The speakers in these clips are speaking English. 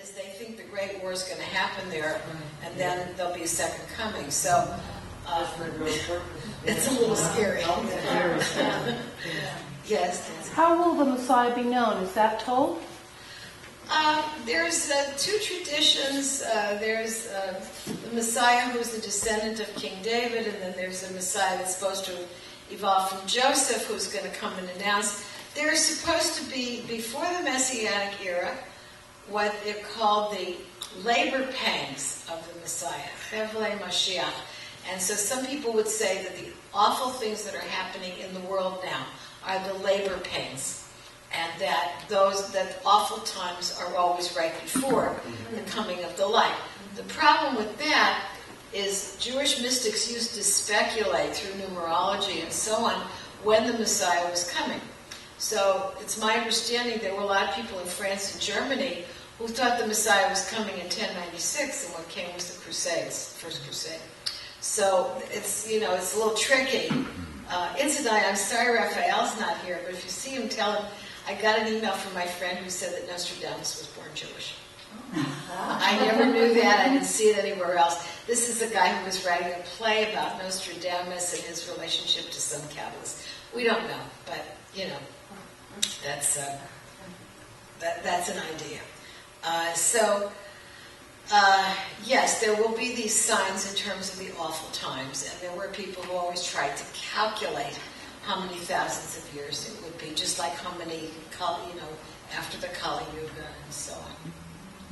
is they think the Great War is going to happen there, and then there'll be a second coming. So it's a little scary. Yes. How will the Messiah be known? Is that told? There's two traditions. There's the Messiah who's the descendant of King David, and then there's a Messiah that's supposed to evolve from Joseph, who's going to come and announce. There's supposed to be, before the Messianic era, what they're called the labor pangs of the Messiah, Chevle Mashiach. And so some people would say that the awful things that are happening in the world now are the labor pangs. And that awful times are always right before the coming of the light. The problem with that is Jewish mystics used to speculate through numerology and so on when the Messiah was coming. So it's my understanding there were a lot of people in France and Germany who thought the Messiah was coming in 1096, and what came was the Crusades, First Crusade. So it's a little tricky. Incidentally, I'm sorry Raphael's not here, but if you see him, tell him I got an email from my friend who said that Nostradamus was born Jewish. I never knew that. I didn't see it anywhere else. This is a guy who was writing a play about Nostradamus and his relationship to some Kabbalists. We don't know, but, that's an idea. Yes, there will be these signs in terms of the awful times, and there were people who always tried to calculate how many thousands of years it would be, just like how many, after the Kali Yuga and so on.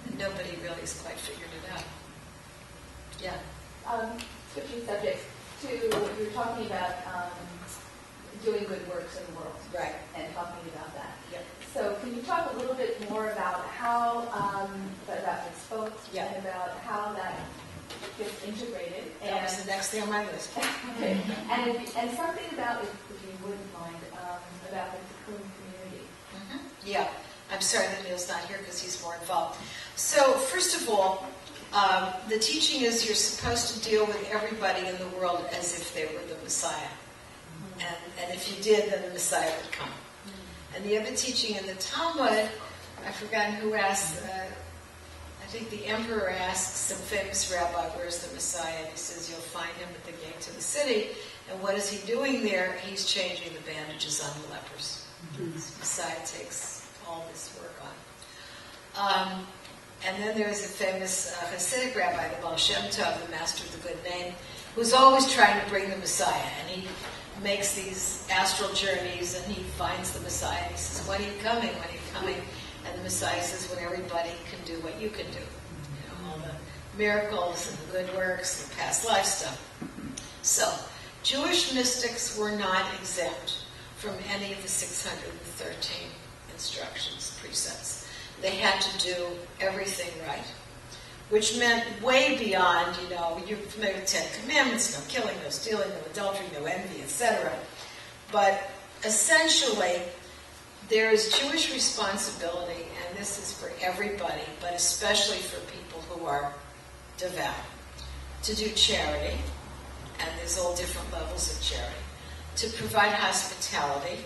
And nobody really has quite figured it out. Yeah. Switching subjects to, you were talking about doing good works in the world. Right. And talking about that. Yep. So can you talk a little bit more about how, about Mitzvot, yeah, and about how that gets integrated? That was the next thing on my list. Okay. And something about, if you wouldn't mind, about the Tikkun community. Mm-hmm. Yeah. I'm sorry that Neil's not here because he's more involved. So, first of all, the teaching is you're supposed to deal with everybody in the world as if they were the Messiah. And if you did, then the Messiah would come. And the other teaching in the Talmud, I've forgotten who asked, I think the emperor asks some famous rabbi, where's the Messiah? And he says, you'll find him at the gate to the city. And what is he doing there? He's changing the bandages on the lepers. The Messiah takes all this work on. And then there's a famous Hasidic rabbi, the Baal Shem Tov, the master of the good name, who's always trying to bring the Messiah. And he makes these astral journeys, and he finds the Messiah, and he says, when are you coming? When are you coming? And the Messiah says, when everybody can do what you can do. All the miracles and the good works and past life stuff. So, Jewish mystics were not exempt from any of the 613 instructions, precepts. They had to do everything right, which meant way beyond, you're familiar with 10 Commandments, no killing, no stealing, no adultery, no envy, etc. But essentially, there is Jewish responsibility, and this is for everybody, but especially for people who are devout, to do charity, and there's all different levels of charity, to provide hospitality,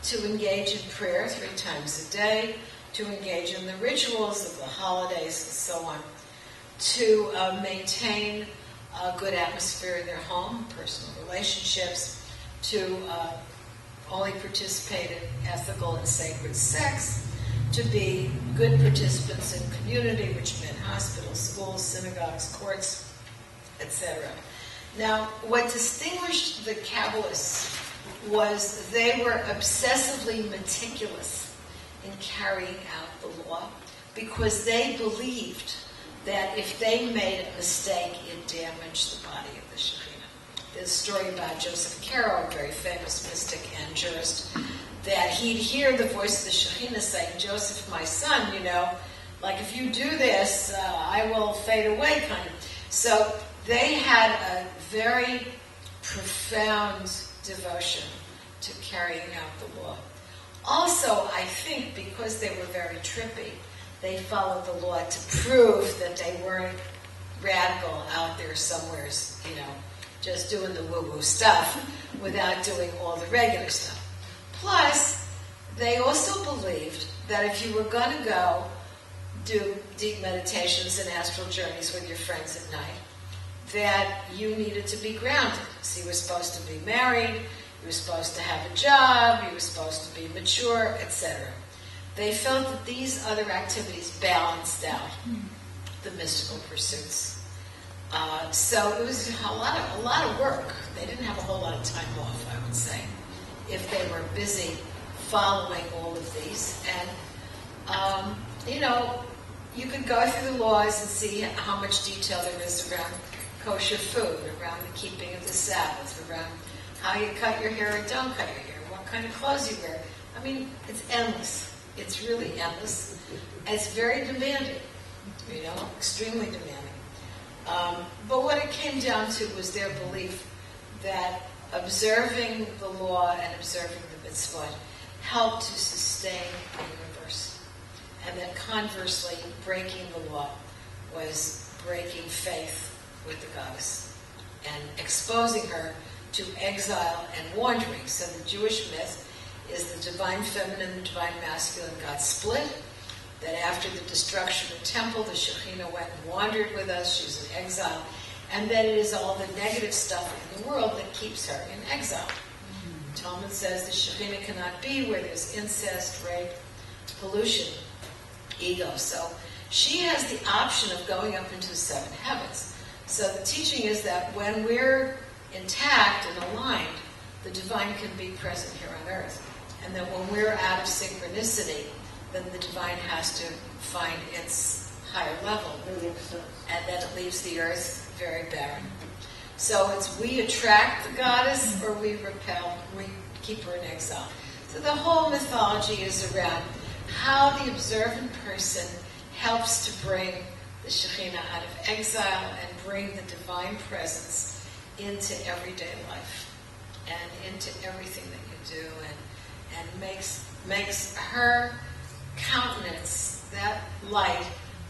to engage in prayer 3 times a day, to engage in the rituals of the holidays and so on, to maintain a good atmosphere in their home, personal relationships, to only participate in ethical and sacred sex, to be good participants in community, which meant hospitals, schools, synagogues, courts, etc. Now, what distinguished the Kabbalists was they were obsessively meticulous in carrying out the law because they believed that if they made a mistake, it damaged the body of the Shekhinah. There's a story about Joseph Caro, a very famous mystic and jurist, that he'd hear the voice of the Shekhinah saying, Joseph, my son, like if you do this, I will fade away, kind of. So they had a very profound devotion to carrying out the law. Also, I think because they were very trippy, they followed the law to prove that they weren't radical out there somewhere, just doing the woo-woo stuff without doing all the regular stuff. Plus, they also believed that if you were going to go do deep meditations and astral journeys with your friends at night, that you needed to be grounded. So you were supposed to be married, you were supposed to have a job, you were supposed to be mature, etc. They felt that these other activities balanced out the mystical pursuits. So it was a lot of work. They didn't have a whole lot of time off, I would say, if they were busy following all of these. And, you could go through the laws and see how much detail there is around kosher food, around the keeping of the Sabbath, around how you cut your hair or don't cut your hair, what kind of clothes you wear. I mean, it's endless. It's really endless. It's very demanding, extremely demanding. But what it came down to was their belief that observing the law and observing the mitzvot helped to sustain the universe. And that conversely, breaking the law was breaking faith with the goddess and exposing her to exile and wandering. So the Jewish myth is the divine feminine and the divine masculine got split, that after the destruction of the temple, the Shekhinah went and wandered with us, she's in exile, and that it is all the negative stuff in the world that keeps her in exile. Talmud says the Shekhinah cannot be where there's incest, rape, pollution, ego. So she has the option of going up into the seven heavens. So the teaching is that when we're intact and aligned, the divine can be present here on earth. And that when we're out of synchronicity, then the divine has to find its higher level. And then it leaves the earth very barren. So it's we attract the goddess or we repel, we keep her in exile. So the whole mythology is around how the observant person helps to bring the Shekhinah out of exile and bring the divine presence into everyday life and into everything that you do, and makes her countenance, that light,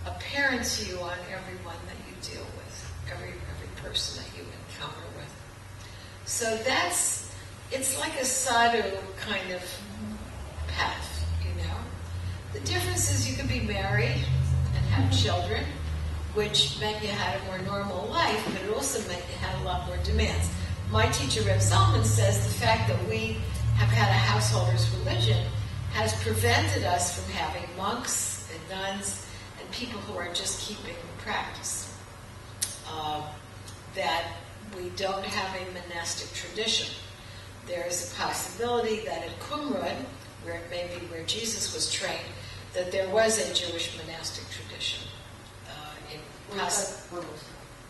apparent to you on everyone that you deal with, every person that you encounter with. So it's like a sadhu kind of path, The difference is you could be married and have children, which meant you had a more normal life, but it also meant you had a lot more demands. My teacher, Reb Zalman, says the fact that we have had a householder's religion has prevented us from having monks and nuns and people who are just keeping practice. That we don't have a monastic tradition. There is a possibility that at Qumran, where it may be where Jesus was trained, that there was a Jewish monastic tradition.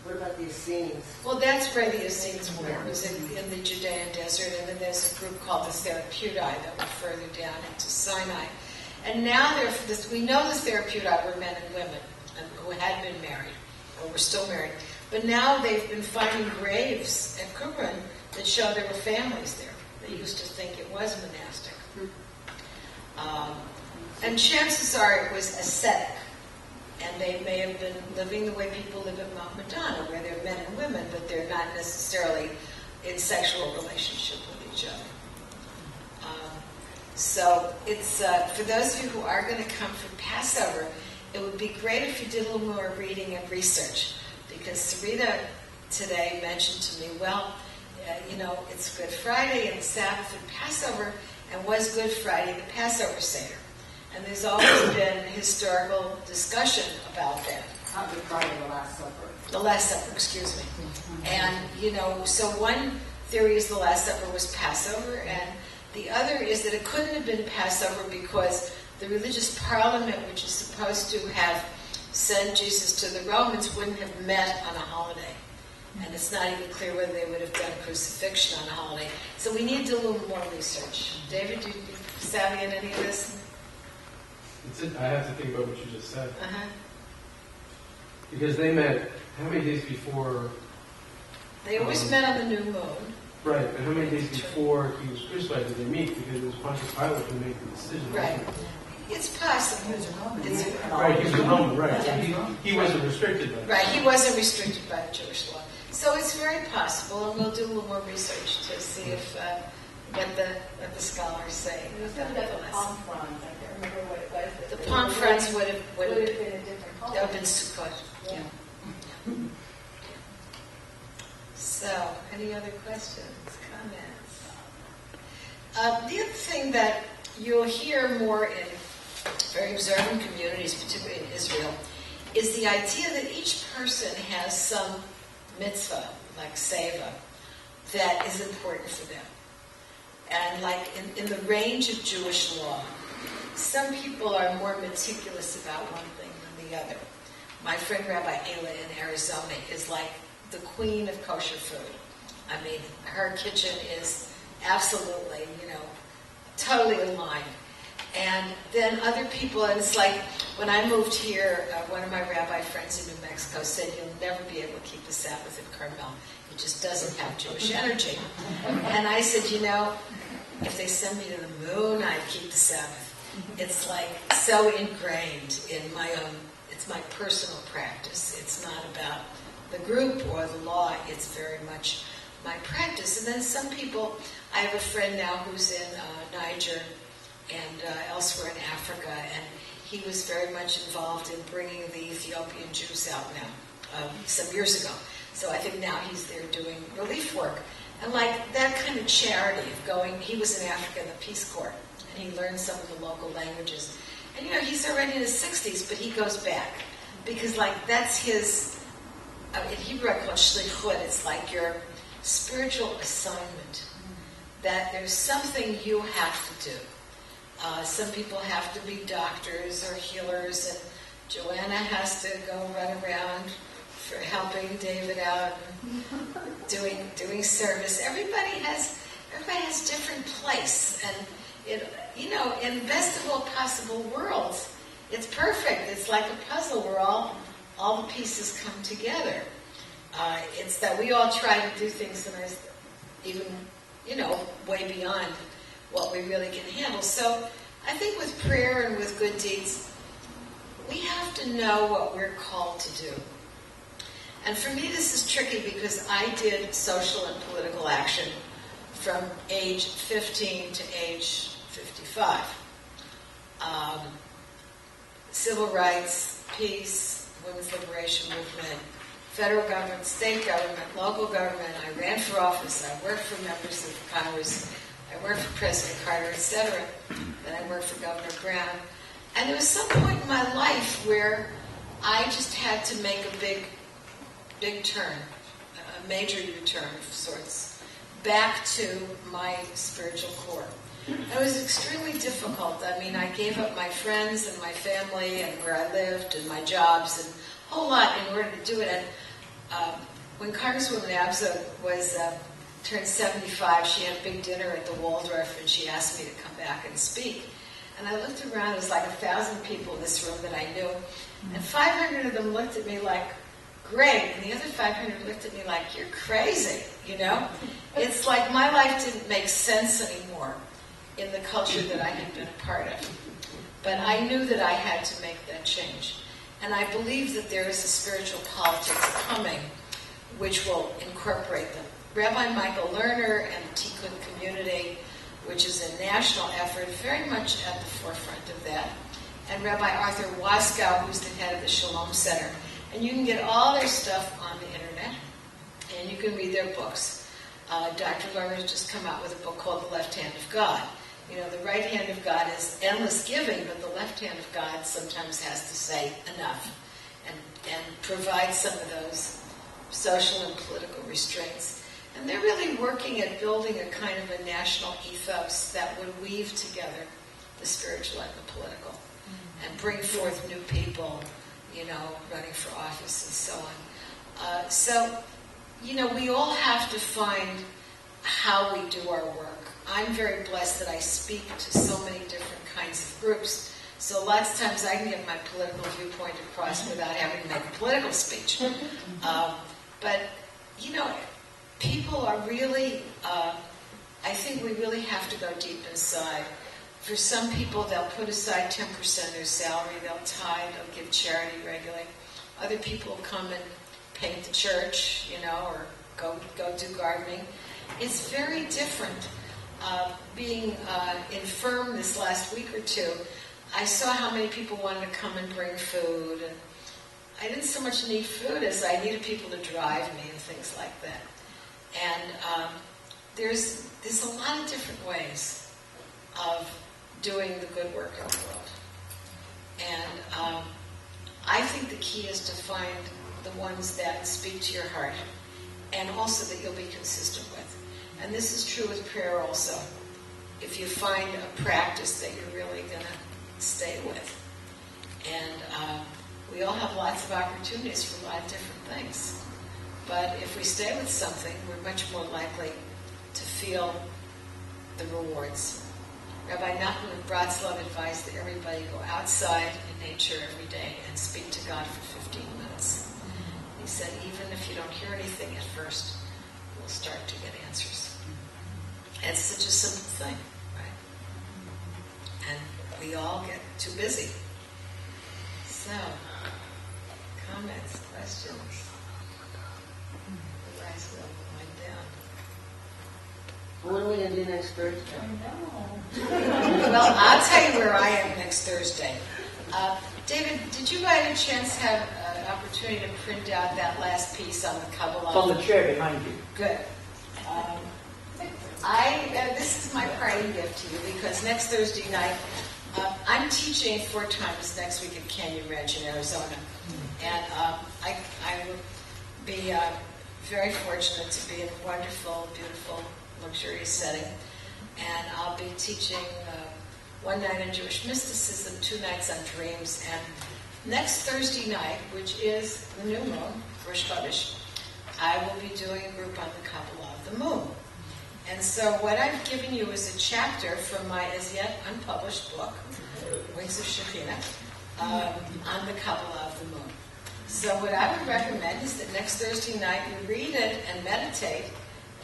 What about the Essenes? Well, that's where the Essenes were. It was in the Judean desert, and then there's a group called the Therapeutae that were further down into Sinai. And now we know the Therapeutae were men and women who had been married, or were still married. But now they've been finding graves at Qumran that show there were families there. They used to think it was monastic. And chances are it was ascetic. And they may have been living the way people live at Mount Madonna, where they're men and women, but they're not necessarily in sexual relationship with each other. So it's for those of you who are going to come for Passover, it would be great if you did a little more reading and research, because Sarita today mentioned to me, it's Good Friday and Sabbath and Passover, and was Good Friday the Passover Seder? And there's always been historical discussion about that. Not Good Friday, the Last Supper. The Last Supper, excuse me. And, so one theory is the Last Supper was Passover, and the other is that it couldn't have been Passover because the religious parliament, which is supposed to have sent Jesus to the Romans, wouldn't have met on a holiday. And it's not even clear whether they would have done crucifixion on a holiday. So we need to do a little more research. David, do you savvy in any of this? I have to think about what you just said. Uh-huh. Because they met how many days before? They always met on the new moon. Right, and how many days before he was crucified did they meet? Because it was Pontius Pilate who made the decision. Right. It's possible. Right, he was a Roman, right. So he wasn't restricted by that. Right, he wasn't restricted by the Jewish law. So it's very possible, and we'll do a little more research to see if what the scholars say. It was something about the conference. I can't remember what it was. The palm fronds would have Would have been a different that would holiday. have been Sukkot. Yeah. Yeah. So, any other questions, comments? The other thing that you'll hear more in very observant communities, particularly in Israel, is the idea that each person has some mitzvah, like seva, that is important for them. And like in the range of Jewish law, some people are more meticulous about one thing than the other. My friend Rabbi Ayla in Arizona is like the queen of kosher food. I mean, her kitchen is absolutely, totally aligned. And then other people, and it's like when I moved here, one of my rabbi friends in New Mexico said, "You'll never be able to keep the Sabbath in Carmel. It just doesn't have Jewish energy." And I said, if they send me to the moon, I'd keep the Sabbath. It's like so ingrained in it's my personal practice. It's not about the group or the law. It's very much my practice. And then some people, I have a friend now who's in Niger and elsewhere in Africa, and he was very much involved in bringing the Ethiopian Jews out now, some years ago. So I think now he's there doing relief work. And like that kind of charity of going, he was in Africa in the Peace Corps, and he learned some of the local languages. And he's already in his 60s, but he goes back. Because that's his, in Hebrew I call it shlichut, it's like your spiritual assignment. That there's something you have to do. Some people have to be doctors or healers, and Joanna has to go run around for helping David out and doing service. Everybody has different place, and in the best of all possible worlds, it's perfect. It's like a puzzle where all the pieces come together. It's that we all try to do things that are even way beyond what we really can handle. So I think with prayer and with good deeds, we have to know what we're called to do. And for me, this is tricky because I did social and political action from age 15 to age 55. Civil rights, peace, women's liberation movement, federal government, state government, local government. I ran for office. I worked for members of Congress. I worked for President Carter, etc. Then I worked for Governor Brown. And there was some point in my life where I just had to make a big turn, a major U-turn of sorts, back to my spiritual core. It was extremely difficult. I mean, I gave up my friends and my family and where I lived and my jobs and a whole lot in order to do it. And when Congresswoman Abza turned 75, she had a big dinner at the Waldorf, and she asked me to come back and speak. And I looked around, it was like 1,000 people in this room that I knew, and 500 of them looked at me like, great, and the other 500 looked at me like, you're crazy, It's like my life didn't make sense anymore in the culture that I had been a part of. But I knew that I had to make that change. And I believe that there is a spiritual politics coming which will incorporate them. Rabbi Michael Lerner and the Tikkun community, which is a national effort, very much at the forefront of that. And Rabbi Arthur Waskow, who's the head of the Shalom Center. And you can get all their stuff on the internet, and you can read their books. Dr. Lerner's just come out with a book called The Left Hand of God. The right hand of God is endless giving, but the left hand of God sometimes has to say enough and provide some of those social and political restraints. And they're really working at building a kind of a national ethos that would weave together the spiritual and the political and bring forth new people, running for office and so on. So, we all have to find how we do our work. I'm very blessed that I speak to so many different kinds of groups. So lots of times I can get my political viewpoint across without having to make a political speech. But, people are really, I think we really have to go deep inside. For some people, they'll put aside 10% of their salary, they'll tithe, they'll give charity regularly. Other people will come and paint the church, or go do gardening. It's very different. Being infirm this last week or two, I saw how many people wanted to come and bring food, and I didn't so much need food as I needed people to drive me and things like that. And there's a lot of different ways of doing the good work in the world. And I think the key is to find the ones that speak to your heart, and also that you'll be consistent with. And this is true with prayer also. If you find a practice that you're really going to stay with. And we all have lots of opportunities for a lot of different things. But if we stay with something, we're much more likely to feel the rewards. Rabbi Nachman of Bratslav advised that everybody go outside in nature every day and speak to God for 15 minutes. He said, even if you don't hear anything at first, you'll start to get answers. And it's such a simple thing, right? And we all get too busy. So, comments, questions? Otherwise, we'll wind down. What are we going to do next Thursday? Well, I'll tell you where I am next Thursday. David, did you by any chance have an opportunity to print out that last piece on the Kabbalah? It's on the chair behind you. Good. This is my parting gift to you, because next Thursday night, I'm teaching 4 times next week at Canyon Ranch in Arizona. And I will be very fortunate to be in a wonderful, beautiful, luxurious setting. And I'll be teaching 1 night on Jewish mysticism, 2 nights on dreams. And next Thursday night, which is the new moon, Rosh Chodesh, I will be doing a group on the Kabbalah of the moon. And so what I've given you is a chapter from my as yet unpublished book, Wings of Shekhinah, on the Kabbalah of the moon. So what I would recommend is that next Thursday night you read it and meditate,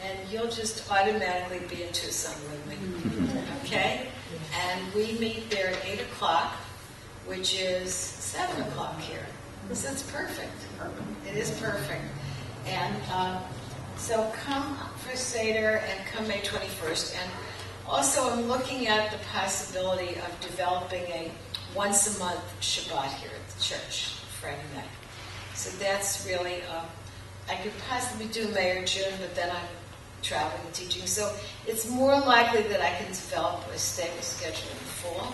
and you'll just automatically be in Tucson with me. Okay? And we meet there at 8 o'clock, which is 7 o'clock here. So it's perfect. It is perfect. And so come for Seder and come May 21st. And also I'm looking at the possibility of developing a once-a-month Shabbat here at the church, Friday night. So that's really, I could possibly do May or June, but then I'm traveling and teaching. So it's more likely that I can develop a stable schedule in the fall.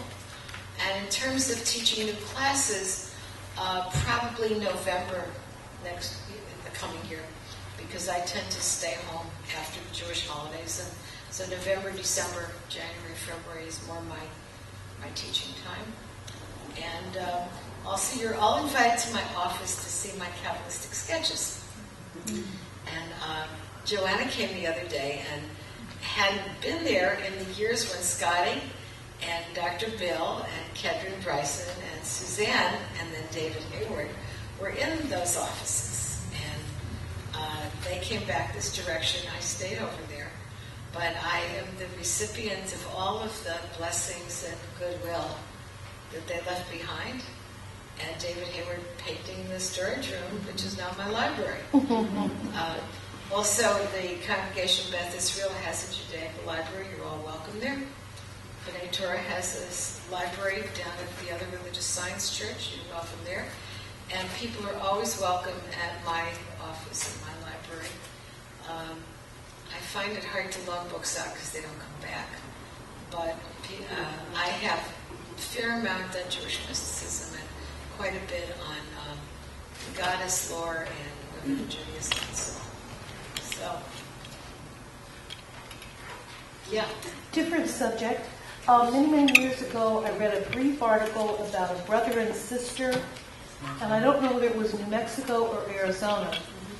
And in terms of teaching new classes, probably November the coming year, because I tend to stay home after the Jewish holidays. And so November, December, January, February is more my teaching time. And also, you're all invited to my office to see my Kabbalistic sketches. And Joanna came the other day and hadn't been there in the years when Scotty and Dr. Bill and Kedron Bryson and Suzanne and then David Hayward were in those offices. And they came back this direction. I stayed over there. But I am the recipient of all of the blessings and goodwill that they left behind. And David Hayward painting the storage room, which is now my library. Also, the Congregation Beth Israel has a Judaic library. You're all welcome there. B'nai Torah has a library down at the other religious science church. You're welcome there. And people are always welcome at my office in my library. I find it hard to loan books out because they don't come back. But I have a fair amount on Jewish mysticism and quite a bit on goddess lore and women in Judaism. So, yeah. Different subject. Many years ago, I read a brief article about a brother and sister, and I don't know whether it was New Mexico or Arizona,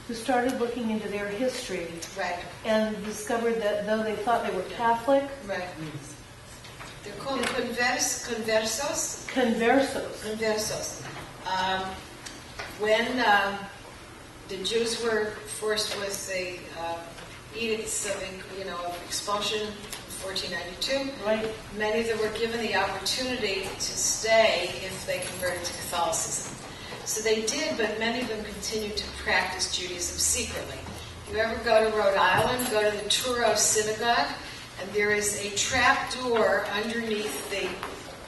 who started looking into their history Right. and discovered that though they thought they were Catholic, Right. They're called conversos. conversos. When the Jews were forced with the edicts of expulsion in 1492, Right. many of them were given the opportunity to stay if they converted to Catholicism. So they did, but many of them continued to practice Judaism secretly. If you ever go to Rhode Island, go to the Truro Synagogue, and there is a trap door underneath the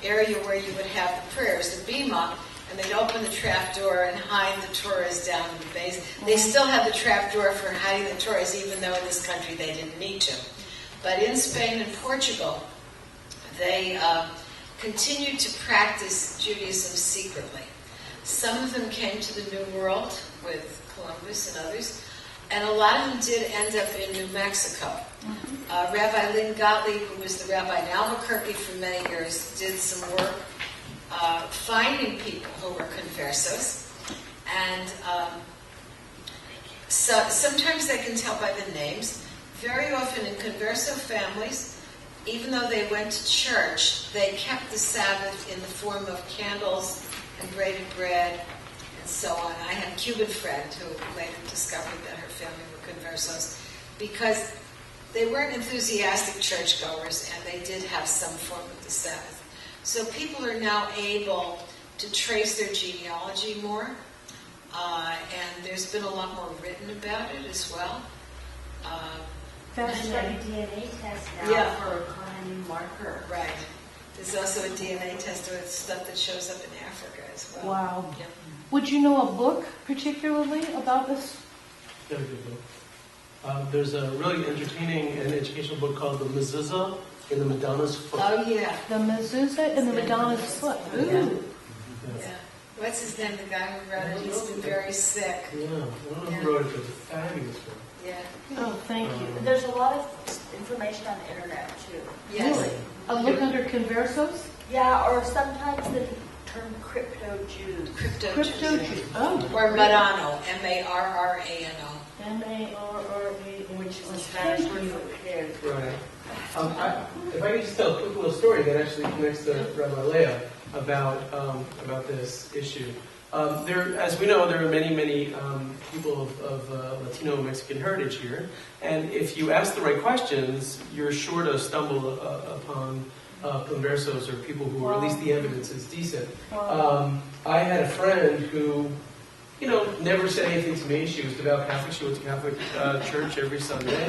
area where you would have the prayers, the bima, and they'd open the trap door and hide the Torahs down in the base. They still have the trap door for hiding the Torahs, even though in this country they didn't need to. But in Spain and Portugal, they continued to practice Judaism secretly. Some of them came to the New World with Columbus and others, and a lot of them did end up in New Mexico. Rabbi Lynn Gottlieb, who was the rabbi in Albuquerque for many years, did some work finding people who were conversos, and so sometimes they can tell by the names. Very often in converso families, even though they went to church, they kept the Sabbath in the form of candles and braided bread and so on. I had a Cuban friend who later discovered that her family were conversos because they weren't enthusiastic churchgoers and they did have some form of the Sabbath. So people are now able to trace their genealogy more, and there's been a lot more written about it as well. There's like a DNA test now Yeah. for a common marker. Right. There's also a DNA test with stuff that shows up in Africa as well. Wow. Yeah. Would you know a book particularly about this? Very good book. There's a really entertaining and educational book called The Mezuzah in the Madonna's Foot. Oh, yeah. The Mezuzah and the Madonna's Foot. Ooh. Yeah. What's his name? The guy who wrote it. He's been very sick. Yeah, I don't know who wrote it, but it's a fabulous book. Yeah. Oh, thank you. There's a lot of information on the internet too. Yes. Really? A look under conversos? Yeah, or sometimes the term crypto Jews. Crypto. Crypto Jews. Jew. Oh. Or Marrano. M-A-R-R-A-N-O. M-A-R-R-A. Which is a Spanish word for kid. Right. If I could just tell a quick little story that actually connects to Rabbi Leah about this issue. As we know, there are many people of Latino and Mexican heritage here, and if you ask the right questions, you're sure to stumble upon conversos or people who, or at least the evidence is decent. I had a friend who, never said anything to me. She was devout Catholic. She went to Catholic church every Sunday.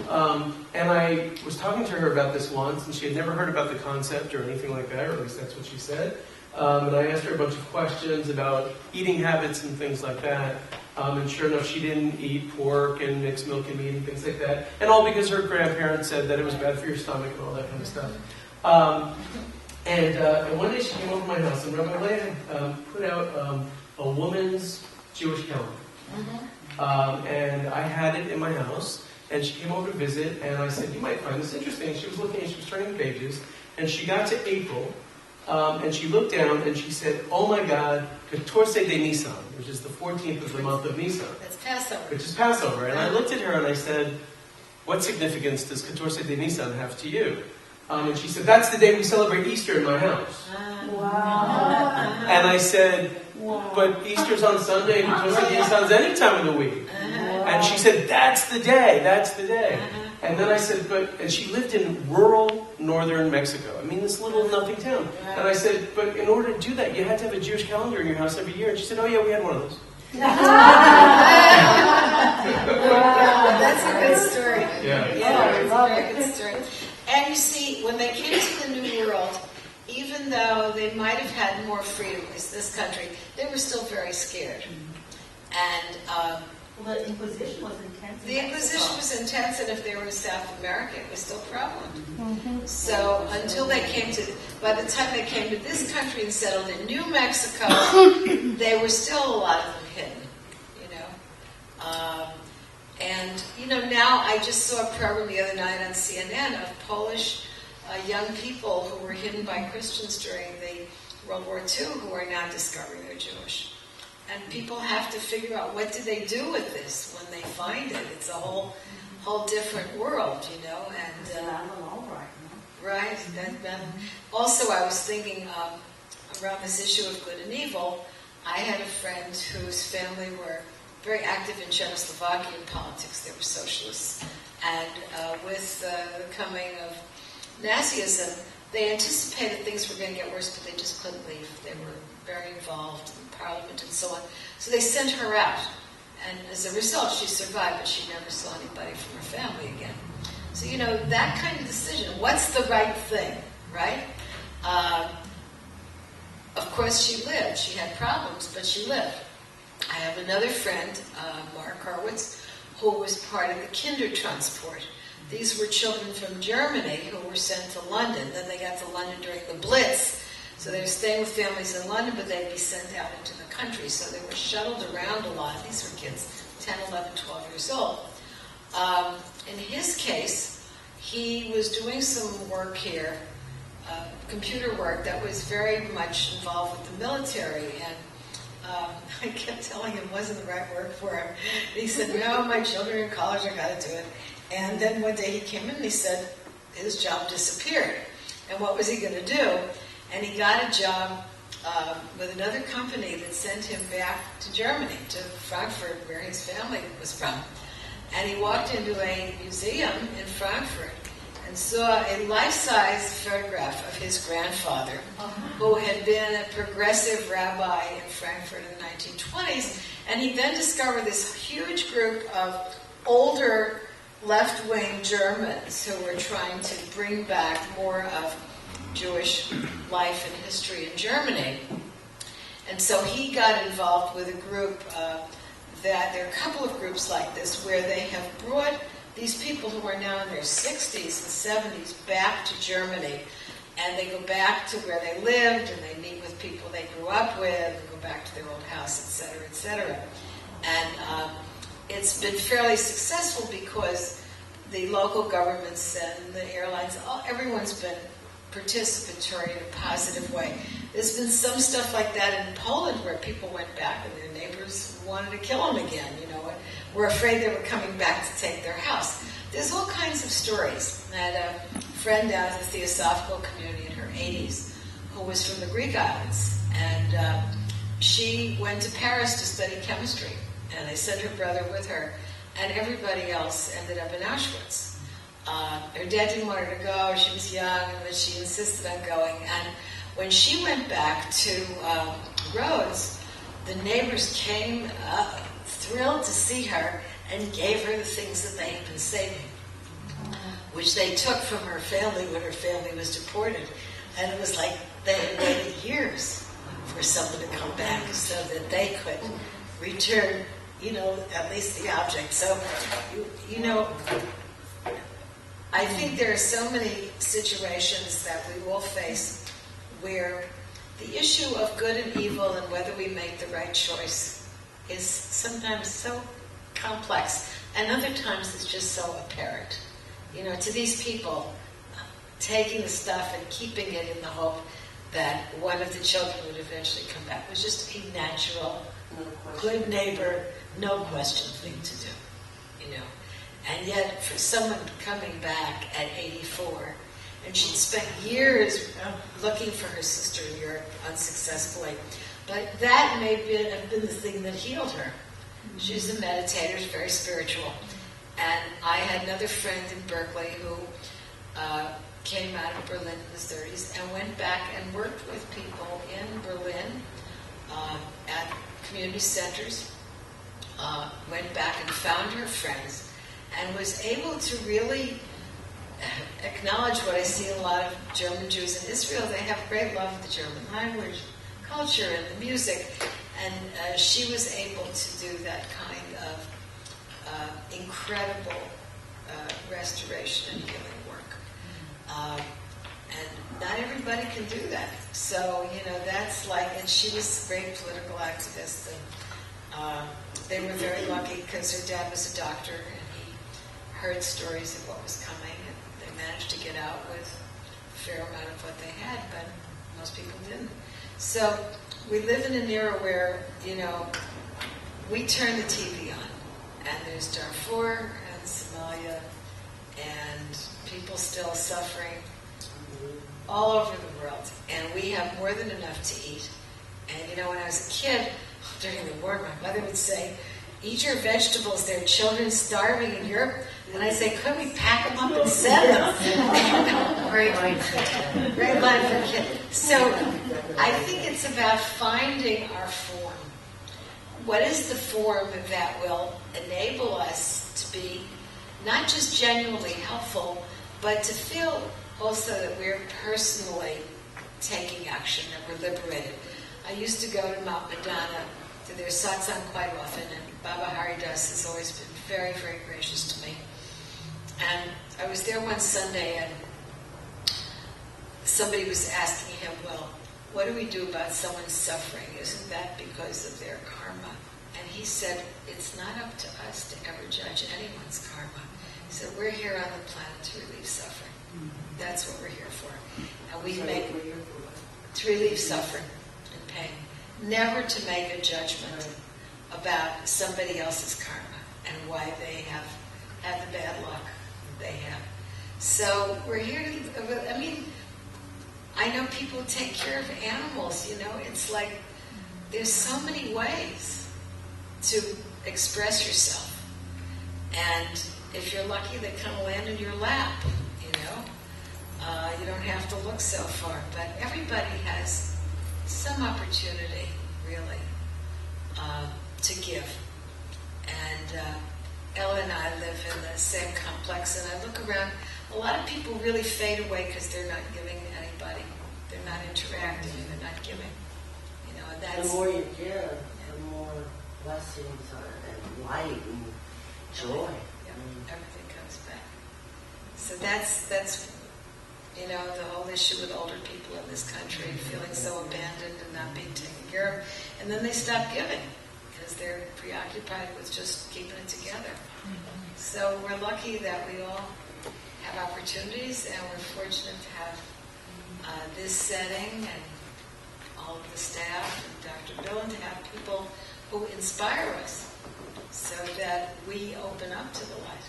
And I was talking to her about this once, and she had never heard about the concept or anything like that, or at least that's what she said. And I asked her a bunch of questions about eating habits and things like that. And sure enough, she didn't eat pork and mixed milk and meat and things like that. And all because her grandparents said that it was bad for your stomach and all that kind of stuff. And one day she came over to my house, and Rabbi Leah had put out a woman's Jewish calendar. And I had it in my house, and she came over to visit, and I said, you might find this interesting. She was looking, and she was turning the pages, and she got to April, and she looked down, and she said, oh my God, 14 de Nisan, which is the 14th of the month of Nisan. That's Passover. Which is Passover. And I looked at her, and I said, what significance does 14 de Nisan have to you? And she said, that's the day we celebrate Easter in my house. Wow. And I said, but Easter's on Sunday, and 14 de Nisan's any time of the week. And she said, that's the day. And then I said, and she lived in rural northern Mexico. I mean, this little nothing town. And I said, but in order to do that, you had to have a Jewish calendar in your house every year. And she said, oh yeah, we had one of those. That's a good story. Yeah. It's a very good story. And you see, when they came to the New World, even though they might have had more freedom in this country, they were still very scared. And Well, the Inquisition was intense. the Inquisition was intense, and if they were in South America, it was still prevalent. So until they came to, by the time they came to this country and settled in New Mexico, they were still a lot of them hidden, And now I just saw a program the other night on CNN of Polish young people who were hidden by Christians during the World War II who are now discovering they're Jewish. And people have to figure out what do they do with this when they find it. It's a whole different world, And right. Also, I was thinking around this issue of good and evil. I had a friend whose family were very active in Czechoslovakian politics. They were socialists, and with the coming of Nazism, they anticipated things were going to get worse, but they just couldn't leave. They were very involved in Parliament and so on. So they sent her out. And as a result, she survived, but she never saw anybody from her family again. So, that kind of decision, what's the right thing, right? of course, she lived. She had problems, but she lived. I have another friend, Mark Horwitz, who was part of the Kindertransport. These were children from Germany who were sent to London. Then they got to London during the Blitz. So they were staying with families in London, but they'd be sent out into the country. So they were shuttled around a lot. These were kids 10, 11, 12 years old. In his case, he was doing some work here, computer work that was very much involved with the military. And I kept telling him it wasn't the right work for him. And he said, no, my children are in college, I got to do it. And then one day he came in and he said his job disappeared. And what was he going to do? And he got a job with another company that sent him back to Germany, to Frankfurt, where his family was from. And he walked into a museum in Frankfurt and saw a life-size photograph of his grandfather, who had been a progressive rabbi in Frankfurt in the 1920s. And he then discovered this huge group of older left-wing Germans who were trying to bring back more of Jewish life and history in Germany. And so he got involved with a group that there are a couple of groups like this where they have brought these people who are now in their 60s and 70s back to Germany. And they go back to where they lived, and they meet with people they grew up with, and go back to their old house, et cetera, et cetera. And it's been fairly successful because the local governments and the airlines, everyone's been participatory in a positive way. There's been some stuff like that in Poland where people went back and their neighbors wanted to kill them again, were afraid they were coming back to take their house. There's all kinds of stories. I had a friend out of the Theosophical community in her 80s who was from the Greek islands, and she went to Paris to study chemistry, and they sent her brother with her, and everybody else ended up in Auschwitz. Her dad didn't want her to go, she was young, but she insisted on going. And when she went back to Rhodes, the neighbors came thrilled to see her and gave her the things that they had been saving, which they took from her family when her family was deported. And it was like they had waited years for someone to come back so that they could return, at least the object. So, I think there are so many situations that we will face where the issue of good and evil and whether we make the right choice is sometimes so complex, and other times it's just so apparent. To these people, taking the stuff and keeping it in the hope that one of the children would eventually come back was just a natural, good neighbor, no question thing to do. And yet, for someone coming back at 84, and she'd spent years looking for her sister in Europe unsuccessfully, but that may have been the thing that healed her. She's a meditator, she's very spiritual. And I had another friend in Berkeley who came out of Berlin in his 30s and went back and worked with people in Berlin at community centers, went back and found her friends, and was able to really acknowledge what I see in a lot of German Jews in Israel. They have great love of the German language, culture, and the music. And she was able to do that kind of incredible restoration and healing work. And not everybody can do that. So, that's and she was a great political activist. And they were very lucky because her dad was a doctor, and he heard stories of what was coming, and they managed to get out with a fair amount of what they had, but most people didn't. So we live in an era where, we turn the TV on, and there's Darfur and Somalia, and people still suffering all over the world, and we have more than enough to eat. And when I was a kid, during the war, my mother would say, "Eat your vegetables, there are children starving in Europe." And I say, "Couldn't we pack them up and send them?" Great line for kids. So I think it's about finding our form. What is the form that will enable us to be not just genuinely helpful, but to feel also that we're personally taking action, that we're liberated. I used to go to Mount Madonna to their satsang quite often, and Baba Haridas has always been very, very gracious to me. And I was there one Sunday, and somebody was asking him, well, what do we do about someone suffering? Isn't that because of their karma? And he said, it's not up to us to ever judge anyone's karma. He said, we're here on the planet to relieve suffering. That's what we're here for. And we make to relieve suffering and pain. Never to make a judgment about somebody else's karma and why they have had the bad luck they have. So we're here to, I mean, I know people take care of animals, you know, it's like there's so many ways to express yourself. And if you're lucky, they come land in your lap, you know. You don't have to look so far, but everybody has some opportunity, really, to give. And Ella and I live in the same complex, and I look around, a lot of people really fade away because they're not giving anybody. They're not interacting, they're not giving. You know, and that's... The more you give, the more blessings and light and joy. Yeah, everything comes back. So that's you know, the whole issue with older people in this country feeling so abandoned and not being taken care of. And then they stop giving because they're preoccupied with just keeping it together. So we're lucky that we all have opportunities, and we're fortunate to have this setting and all of the staff and Dr. Bill, and to have people who inspire us so that we open up to the light.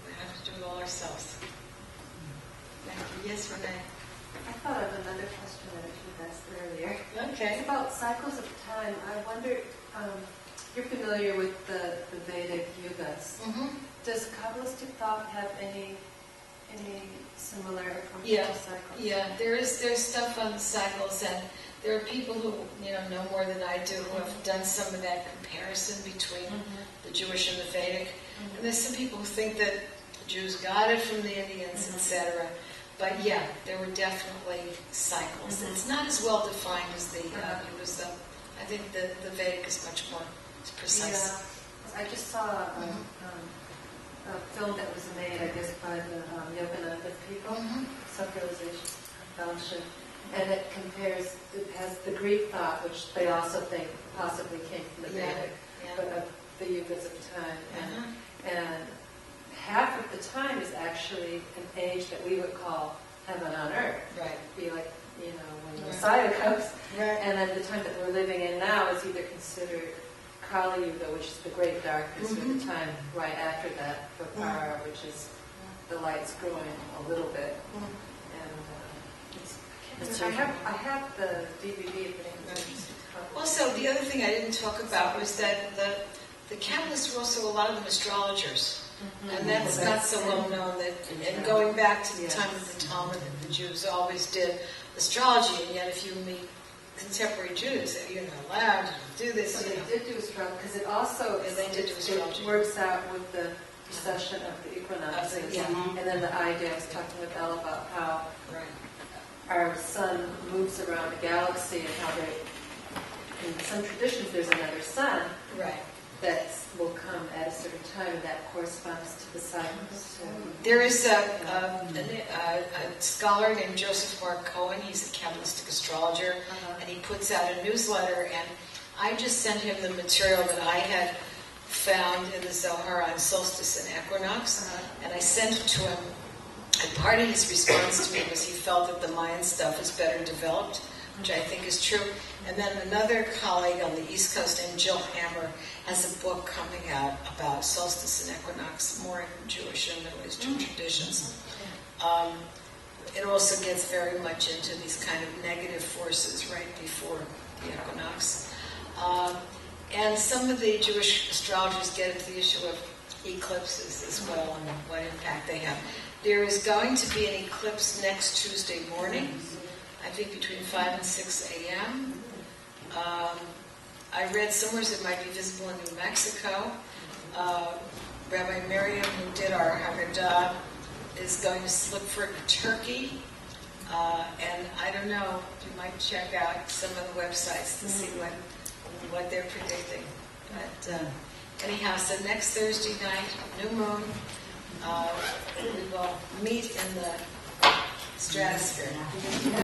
We don't have to do it all ourselves. Thank you. Yes, Renee? I thought of another question that I should have asked earlier. Okay. It's about cycles of time. I wonder, you're familiar with the Vedic yugas. Mm-hmm. Does Kabbalistic thought have any similar approach Yeah. to cycles? Yeah, there's stuff on the cycles, and there are people who know more than I do who have done some of that comparison between the Jewish and the Vedic. And there's some people who think that the Jews got it from the Indians, etc. But yeah, there were definitely cycles. It's not as well defined as the yugas, though. I think the Vedic is much more precise. Yeah. I just saw a film that was made, I guess, by the Yogananda people, Self-Realization Fellowship, and it has the Greek thought, which they also think possibly came from the Vedic, but of the yugas of time. And half of the time is actually an age that we would call heaven on earth. Right. Be like, when the Messiah comes. Right. And then the time that we're living in now is either considered Kali Yuga, which is the great darkness, or the time right after that, Dwapara, which is the light's growing a little bit. And I have the DVD. Also, the other thing I didn't talk about was that the Kabbalists were also a lot of them astrologers. And that's not so well known. And going back to the time of the Talmud, the Jews always did astrology, and yet if you meet contemporary Jews, you're not allowed to do this. So they did do astrology, because it also they did do astrology. It works out with the precession of the equinoxes. And then the idea, I was talking with Elle about how our sun moves around the galaxy, and how in some traditions there's another sun that will come at a certain time, and that corresponds to the cycles. There is a scholar named Joseph Mark Cohen. He's a Kabbalistic astrologer, and he puts out a newsletter, and I just sent him the material that I had found in the Zohar on solstice and equinox, and I sent it to him. And part of his response to me was he felt that the Mayan stuff is better developed, which I think is true. And then another colleague on the East Coast named Jill Hammer has a book coming out about solstice and equinox, more in Jewish and Middle Eastern traditions. It also gets very much into these kind of negative forces right before the equinox. And some of the Jewish astrologers get into the issue of eclipses as well and what impact they have. There is going to be an eclipse next Tuesday morning, I think between 5 and 6 a.m. I read somewhere it might be visible in New Mexico. Rabbi Miriam, who did our Haggadah, is going to look for Turkey. And I don't know, you might check out some of the websites to see what they're predicting. But anyhow, so next Thursday night, new moon, we will meet in the stratosphere.